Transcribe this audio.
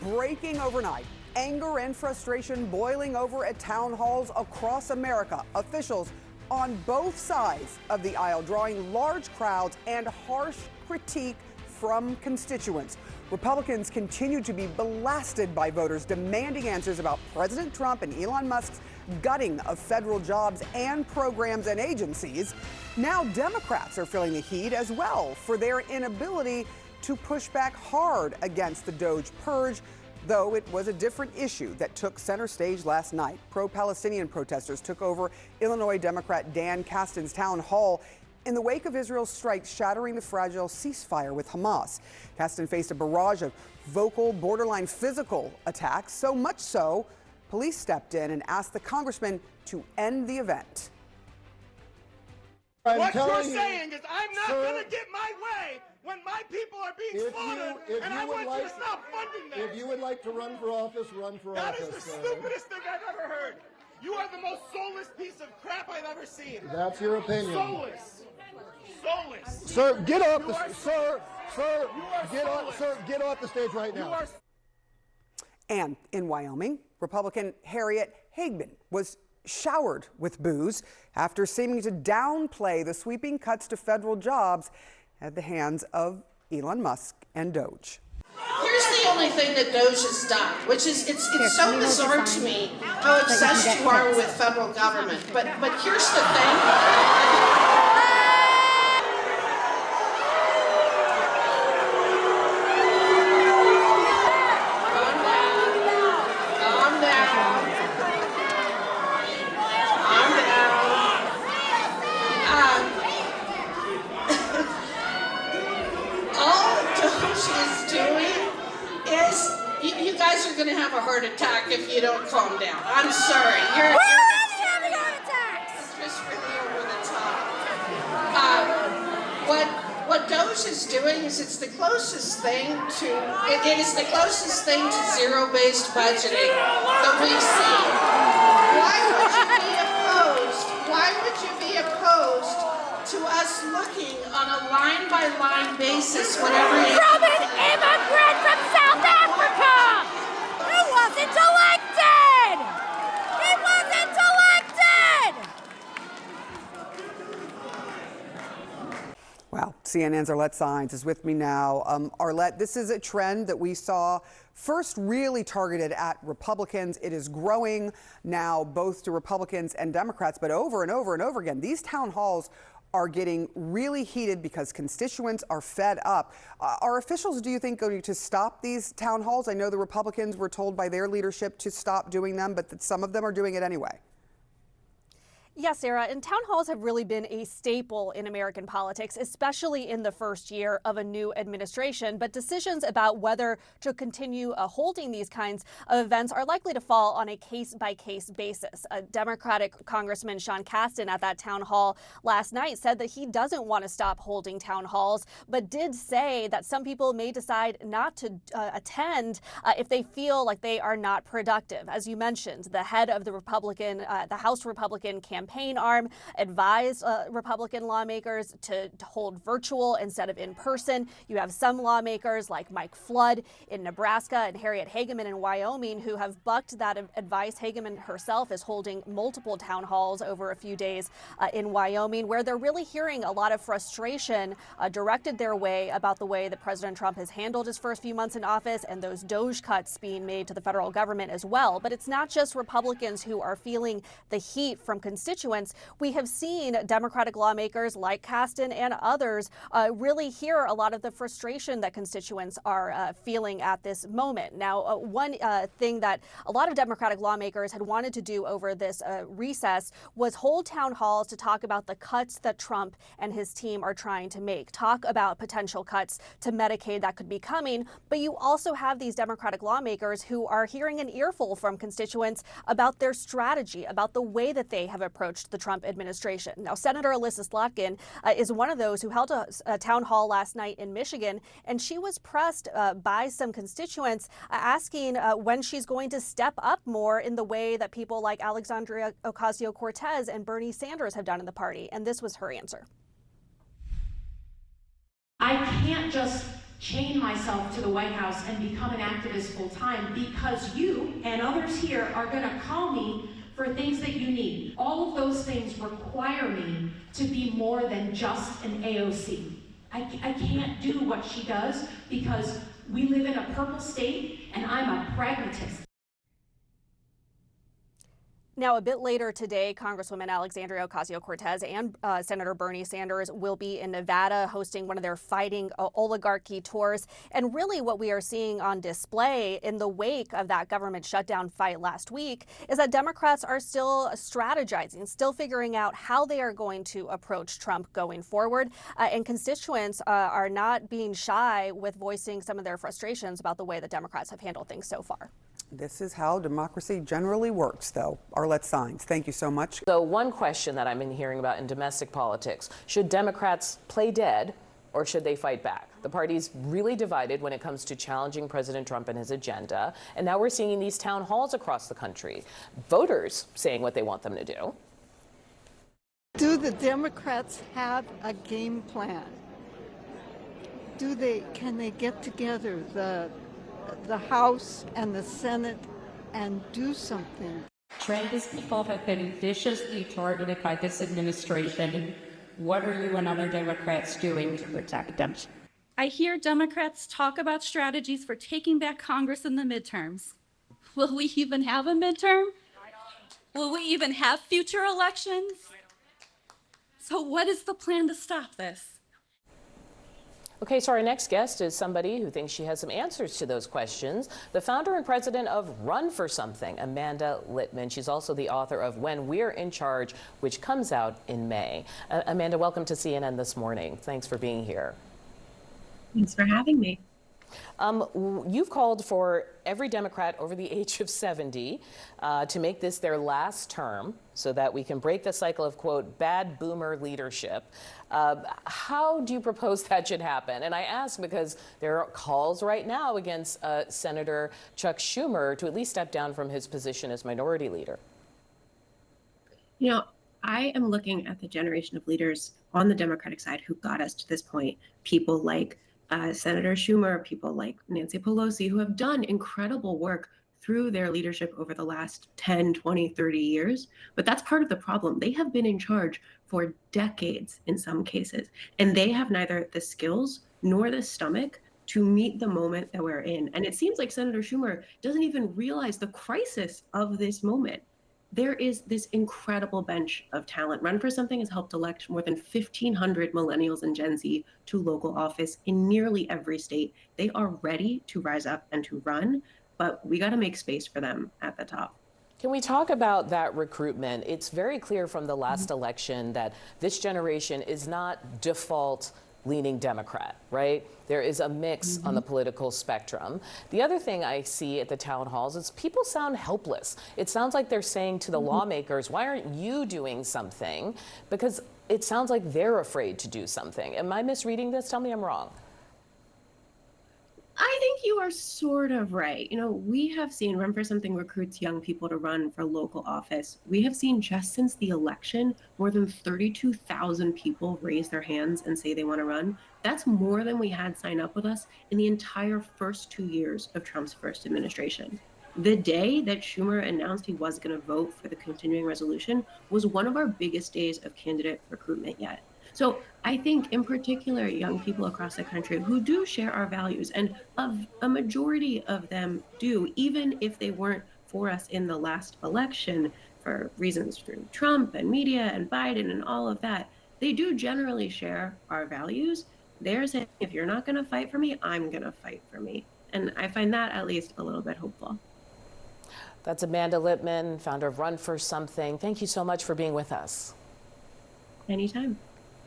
breaking overnight. Anger and frustration boiling over at town halls across America. Officials on both sides of the aisle drawing large crowds and harsh critique from constituents. Republicans continue to be blasted by voters demanding answers about President Trump and Elon Musk's gutting of federal jobs and programs and agencies. Now Democrats are feeling the heat as well for their inability to push back hard against the DOJ purge, though it was a different issue that took center stage last night. Pro-Palestinian protesters took over Illinois Democrat Dan Castan's town hall in the wake of Israel's strikes shattering the fragile ceasefire with Hamas. Castan faced a barrage of vocal, borderline physical attacks, so much so, police stepped in and asked the congressman to end the event. What you're saying is I'm not going to get my way when my people are being slaughtered, and I want you to stop funding them. If you would like to run for office, run for office. That is the stupidest thing I've ever heard. You are the most soulless piece of crap I've ever seen. That's your opinion. Soulless. Soulless. Sir, get off the get off the stage right now. And in Wyoming, Republican Harriet Hageman was showered with boos after seeming to downplay the sweeping cuts to federal jobs at the hands of Elon Musk and DOJ. Here's the only thing that DOJ has done, which is it's so bizarre to me how obsessed you are with federal government. But here's the thing. You guys are going to have a heart attack if you don't calm down. I'm sorry. You're having heart attacks. Just really over the top. What DOJ is doing is it's the closest thing to it is the closest thing to zero-based budgeting that we've seen. Why would you be opposed? Why would you be opposed to us looking on a line-by-line basis whenever you from an immigrant from South Africa who wasn't elected? He wasn't elected! Wow, CNN's Arlette Saenz is with me now. Arlette, this is a trend that we saw first really targeted at Republicans. It is growing now both to Republicans and Democrats, but over and over and over again, these town halls are getting really heated because constituents are fed up. Are officials, do you think, going to stop these town halls? I know the Republicans were told by their leadership to stop doing them, but that some of them are doing it anyway. Yes, Sarah, and town halls have really been a staple in American politics, especially in the first year of a new administration. But decisions about whether to continue holding these kinds of events are likely to fall on a case-by-case basis. Democratic Congressman Sean Casten at that town hall last night said that he doesn't want to stop holding town halls, but did say that some people may decide not to attend if they feel like they are not productive. As you mentioned, the head of the House Republican campaign arm advised Republican lawmakers to hold virtual instead of in person. You have some lawmakers like Mike Flood in Nebraska and Harriet Hageman in Wyoming who have bucked that advice. Hageman herself is holding multiple town halls over a few days in Wyoming, where they're really hearing a lot of frustration directed their way about the way that President Trump has handled his first few months in office and those DOJ cuts being made to the federal government as well. But it's not just Republicans who are feeling the heat from constituents. We have seen Democratic lawmakers like Casten and others really hear a lot of the frustration that constituents are feeling at this moment. Now, one thing that a lot of Democratic lawmakers had wanted to do over this recess was hold town halls to talk about the cuts that Trump and his team are trying to make, talk about potential cuts to Medicaid that could be coming. But you also have these Democratic lawmakers who are hearing an earful from constituents about their strategy, about the way that they have approached the Trump administration. Now, Senator Elissa Slotkin is one of those who held a town hall last night in Michigan, and she was pressed by some constituents asking when she's going to step up more in the way that people like Alexandria Ocasio-Cortez and Bernie Sanders have done in the party. And this was her answer. I can't just chain myself to the White House and become an activist full time, because you and others here are going to call me for things that you need. All of those things require me to be more than just an AOC. I can't do what she does because we live in a purple state and I'm a pragmatist. Now, a bit later today, Congresswoman Alexandria Ocasio-Cortez and Senator Bernie Sanders will be in Nevada hosting one of their Fighting Oligarchy tours. And really what we are seeing on display in the wake of that government shutdown fight last week is that Democrats are still strategizing, still figuring out how they are going to approach Trump going forward. And constituents are not being shy with voicing some of their frustrations about the way that Democrats have handled things so far. This is how democracy generally works, though. Arlette Saenz, thank you so much. So one question that I've been hearing about in domestic politics, should Democrats play dead or should they fight back? The party's really divided when it comes to challenging President Trump and his agenda. And now we're seeing these town halls across the country, voters saying what they want them to do. Do the Democrats have a game plan? Can they get together, the House and the Senate, and do something? Trans people have been viciously targeted by this administration. What are you and other Democrats doing to protect them? I hear Democrats talk about strategies for taking back Congress in the midterms. Will we even have a midterm? Will we even have future elections? So what is the plan to stop this? Okay, so our next guest is somebody who thinks she has some answers to those questions. The founder and president of Run for Something, Amanda Litman. She's also the author of When We're in Charge, which comes out in May. Amanda, welcome to CNN this morning. Thanks for being here. Thanks for having me. You've called for every Democrat over the age of 70 to make this their last term so that we can break the cycle of, quote, bad boomer leadership. How do you propose that should happen? And I ask because there are calls right now against Senator Chuck Schumer to at least step down from his position as minority leader. You know, I am looking at the generation of leaders on the Democratic side who got us to this point, people like Senator Schumer, people like Nancy Pelosi, who have done incredible work through their leadership over the last 10, 20, 30 years. But that's part of the problem. They have been in charge for decades in some cases, and they have neither the skills nor the stomach to meet the moment that we're in. And it seems like Senator Schumer doesn't even realize the crisis of this moment. There is this incredible bench of talent. Run for Something has helped elect more than 1,500 millennials and Gen Z to local office in nearly every state. They are ready to rise up and to run, but we got to make space for them at the top. Can we talk about that recruitment? It's very clear from the last election that this generation is not default leaning Democrat, right? There is a mix on the political spectrum. The other thing I see at the town halls is people sound helpless. It sounds like they're saying to the lawmakers, why aren't you doing something? Because it sounds like they're afraid to do something. Am I misreading this? Tell me I'm wrong. I think you are sort of right. You know, we have seen Run for Something recruits young people to run for local office. We have seen just since the election, more than 32,000 people raise their hands and say they want to run. That's more than we had sign up with us in the entire first 2 years of Trump's first administration. The day that Schumer announced he was going to vote for the continuing resolution was one of our biggest days of candidate recruitment yet. So I think in particular, young people across the country who do share our values, and a majority of them do, even if they weren't for us in the last election for reasons through Trump and media and Biden and all of that, they do generally share our values. They're saying, if you're not going to fight for me, I'm going to fight for me. And I find that at least a little bit hopeful. That's Amanda Litman, founder of Run for Something. Thank you so much for being with us. Anytime.